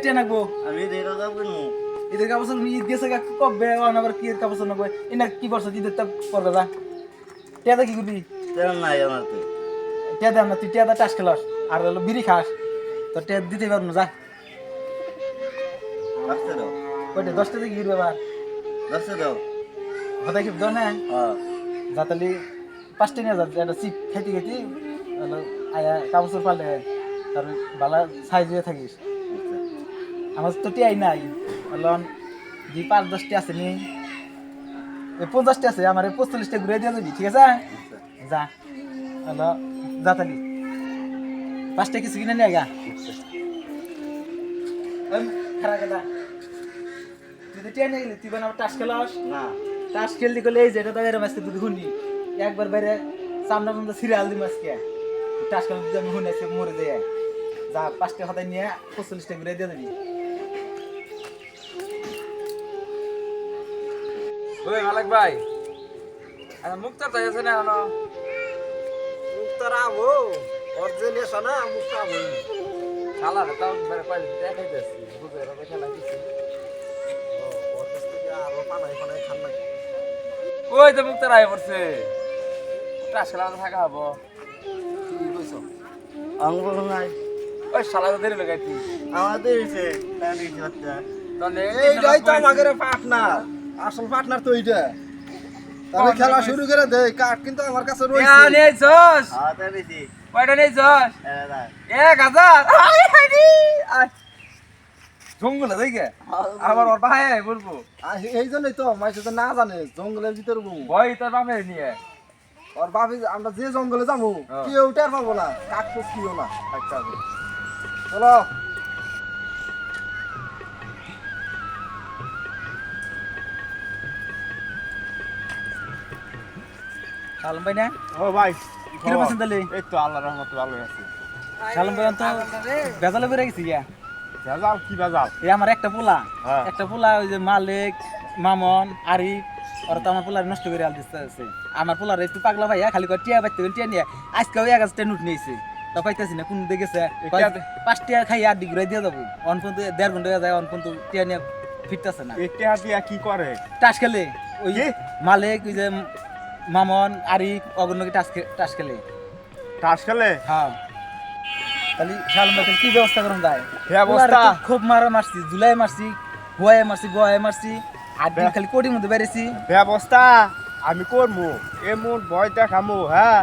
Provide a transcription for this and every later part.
Ten রাখবো আমি দেখা যাবেন ঈদের কাপড় তুমি ঈদ গেছে কবে আবার কি কাপড় নেবো এনা কি করছো ঈদের তা করবে যা টেদা কি করবি তেমন নাই আমার তো টেদা না তুই টেদা টাস খেলাস আর হলো বিড়ি খাস তো টেদ দিতে পারবো না যা রাখতে দাও কয়টা 10টা থেকে গিরবে আবার রাখতে দাও হতাই কি দাও না হ্যাঁ যা তাহলে 5টা নিয়ে যা একটা চিপ খাইতে খাইতে হলো আয়া কাপড় পালে তার বালা সাইজ হয়ে থাকিস আমার তো টিয়াই নাই হলো যে 5-10টা আছে নি 50টা আছে আমার 45টা ঘুরে দিয়ে যাবি ঠিক আছে যা হলো যা তাহলে 5টা কিছু কিনে নিয়ে গা খারাপ কথা তুই তো টিয়া নিয়ে গেলি তুই বানা টাস খেলাস না টাস খেললি করলে এই যে এটা তো এরম আজকে তুই শুনি একবার বাইরে সামনা সামনে সিরিয়াল দিম আজকে টাস খেলা যদি আমি শুনি আজকে মরে যাই যা 5টা হাতে নিয়ে 45টা ঘুরে দিয়ে দিবি ওই মালিক ভাই আরে মুক্তার তাই আছে না এখনো মুক্তার আবো অর্জেনে শোনা মুক্তা আবো শালা রে তাও বেরে পাইলে দেখাইতেছি বুঝে রে খেলা কিছু ওর কাছ থেকে আরো পানাই পানাই খান না ওই তো মুক্তার আয় পড়ছে টাস খেলা থাকা হবো কি কইছো অঙ্গ নাই ওই শালা তো দেরি লাগাইতি আমাদের এসে তাই দিছি বাচ্চা তাহলে এইটাই তো আমাদের পার্টনার আসল পার্টনার তো এইটা তবে খেলা শুরু করে দে কাট কিন্তু আমার কাছে রয়েছে নেছস হ্যাঁ তাই দিছি কয়টা নেছস এরা 1000 আয় হাইদি আয় জঙ্গলে যাইগে আবার ওর ভাই বলবো আর এই জন্যই তো মাইসে তো না জানে জঙ্গলের ভিতরে ঘুমু ভয় তোর বাপে নিয়ে ওর বাপি আমরা যে জঙ্গলে যাবো হ্যাঁ। কেউ টের পাবো না কাক কিও না আচ্ছা চলো সালাম ভাই না ও ভাই কিরম আছেন তাহলে এই তো আল্লাহর রহমতে ভালো আছি সালাম ভাই তো বেজালে বেড়ে গেছি গিয়া ভেজাল কি ভেজাল এই আমার একটা পোলা হ্যাঁ। ওই যে মালিক মামন আরিফ ওরা তো আমার পোলার নষ্ট করে আল দিচ্ছে আমার পোলার একটু পাগলা ভাইয়া খালি করে টিয়া বাইতে টিয়া নিয়ে আজকে ওই 1,000টা নোট নিয়েছে তা পাইতেছি না কোন দিকে গেছে 5টা খাই আর ডিগ্রি দিয়ে যাবো অন পর্যন্ত 1.5 ঘন্টা যায় অন পর্যন্ত টিয়া নিয়ে ফিরতেছে না এটা দিয়া কি করে টাস খেলে ওই মালিক ওই যে মামন আরিফ অগণ্যকে টাস খেলে তাস খেলে হ্যাঁ তাহলে সালাম ভাই কি ব্যবস্থা করুন যায় ব্যবস্থা? খুব মারছি জুলাই মারছি হুয়ায় মারছি গোয়ায় মারছি আর দিন খালি কোটির মধ্যে বেড়েছি ব্যবস্থা আমি করবো এমন ভয় দেখামো হ্যাঁ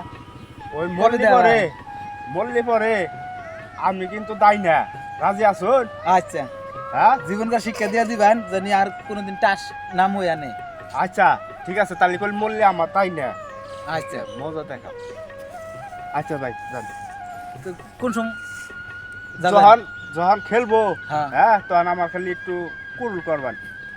ওই কবে দেওয়া? মরলি পরে আমি কিন্তু দায় না রাজি আসুন আচ্ছা হ্যাঁ জীবনকার শিক্ষা দিয়ে দিবেন জানি আর কোনোদিন টাস নাম হইয়া নেই আচ্ছা ঠিক আছে তাহলে কল মরলে আমার তাই না আচ্ছা মজা দেখা আচ্ছা ভাই যান তো কোন সময় যাবেন? যখন যখন খেলবো হ্যাঁ। হ্যাঁ তখন আমার খালি একটু কুরুল করবেন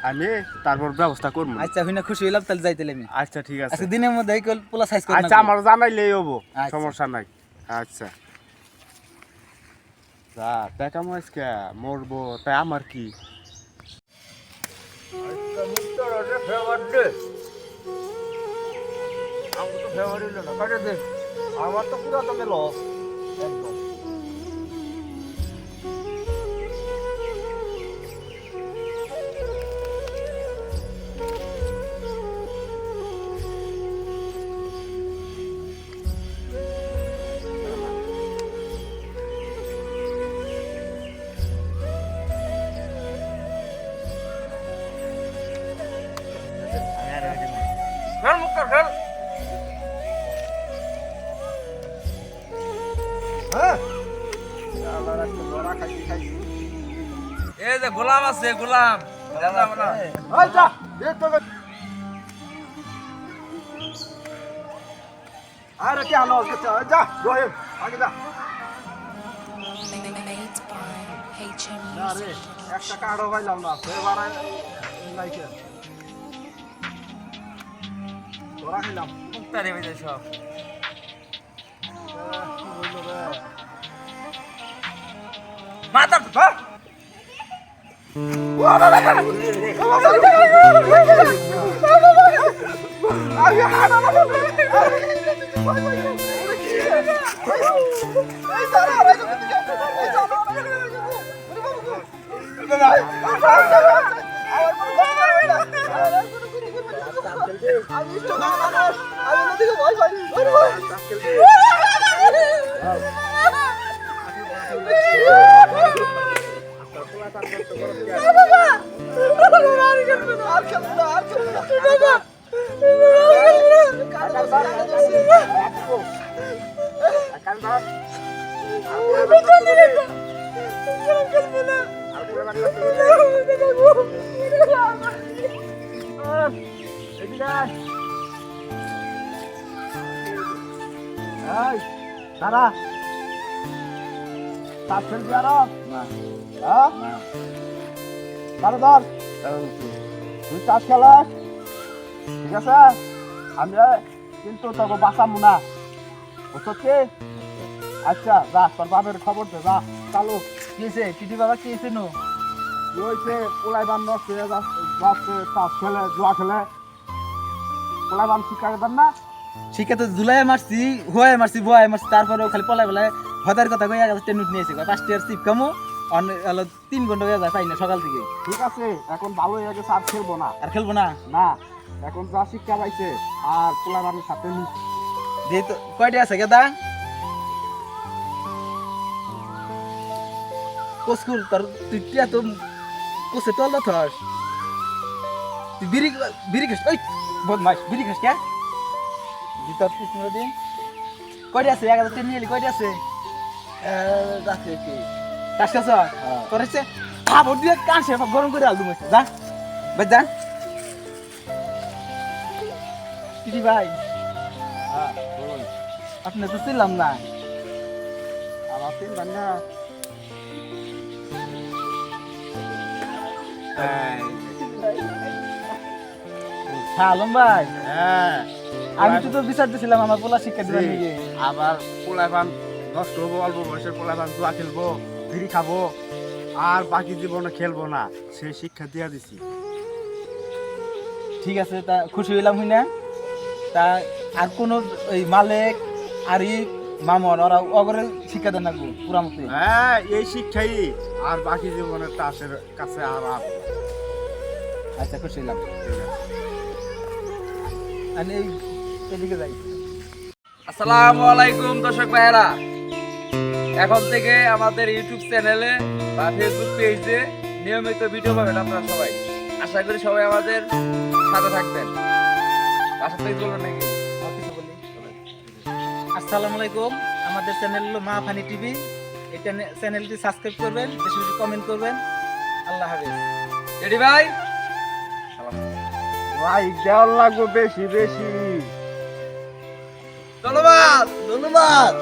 আমি তারপর ব্যবস্থা করবো আচ্ছা হইনা খুশি হইলাম তাহলে যাইতে আমি আচ্ছা ঠিক আছে আজকে দিনের মধ্যে এই পোলা সাইজ করে আচ্ছা আমার জানাইলেই হবো আচ্ছা। সমস্যা নাই আচ্ছা যা টাকা মাসকে মরবো তাই আমার কি আমার তো পুরো তো গেল একদম খেল মুক্তার খেল হ্যাঁ আল্লাহর একটা বড়া খাইছি খাইছি এই যে গোলাম আছে গোলাম জানা না এই যা দেখ তো আরে কি আলো যা রহিম আগে যা Made by HM না রে Music. একটা কার্ডও পাইলাম না এবারে লাইকে তোরা খেলাম মুক্তারে বেজে সব কি বললো রে মাথা করবে না আমার কোনো ক্ষতি করবে না। আমি তো মানুষ, আমি নদীকে ভয় পাই। ওরে ভয়। আর খেলবো না, আর খেলবো না। কানে ধরছি। এই দাঁড়া তাস খেলবি আরো হ্যাঁ ধর ধর তুই তাস খেলাস ঠিক আছে আমি কিন্তু তোকে বাঁচাবো না বুঝছো কি আচ্ছা যা তোর বাপের খবর দে যা চালু কি হয়েছে টিটি বাবা কি হয়েছে নো কি হয়েছে পোলাই বান নষ্ট হয়ে যাচ্ছে তাস খেলে জুয়া খেলে পোলাই বান শিক্ষা দেন না শিক্ষা তো জুলাই মারছি হয়ে মারছি বয়ে মারছি তারপরেও খালি পলাই বেলায় হতার কথা কই আগে টেনুট নিয়েছে 5 টিয়ার সিপ কামো হলো 3 ঘন্টা হয়ে যায় পাই না সকাল থেকে ঠিক আছে এখন ভালো হয়ে গেছে আর খেলবো না না এখন যা শিক্ষা পাইছে আর পোলাই বানের সাথে মিশ যে তো কয়টা আছে গেদা কোসকুল তোর তুই টিয়া তো কোসে তল থস তুই বিড়ি খাস ওই বদমাইশ বিড়ি খাস কে ভিতর পিছনে দিন কয়টা আছে 1000 নিয়ে কয়টা আছে যাচ্ছে কি? কাজ কাজ তোর হচ্ছে খাবার দিয়ে কাঁচে গরম করে আলু মাছ যা বাই যা কিটি ভাই হ্যাঁ, বলুন। আপনি তো ছিলাম না আমার তিন ঘন্টা। আলম ভাই হ্যাঁ, আমি তো বিচার দিছিলাম আমার পোলা শিক্ষা দিবেন নাকি আবার পোলাপান নষ্ট হবো, অল্প বয়সের পোলাপান জুয়া খেলবো, বিড়ি খাবো, আর বাকি জীবনে খেলবো না, সেই শিক্ষা দিয়া দিছি। ঠিক আছে তা খুশি হইলাম হই না তা আর কোন ওই মালিক আরিফ মামন ওরা অগরে শিক্ষা দেন না পুরা মতে হ্যাঁ, এই শিক্ষাই আর বাকি জীবনে তাসের কাছে আর আর আচ্ছা খুশি হইলাম আমি এদিকে যাই আসসালামু আলাইকুম দর্শক ভাইরা এখন থেকে আমাদের ইউটিউব চ্যানেলে বা ফেসবুক পেজে নিয়মিত ভিডিও পাবেন আপনারা সবাই আশা করি সবাই আমাদের সাথে থাকবেন আশা করি বলবেন নাকি আসসালামু আলাইকুম আমাদের চ্যানেল হলো মা ফানি টিভি এই চ্যানেলটি সাবস্ক্রাইব করবেন বেশি বেশি কমেন্ট করবেন আল্লাহ হাফেজ রেডি ভাই ভাই দেওয়ার লাগবে বেশি বেশি ধন্যবাদ ধন্যবাদ।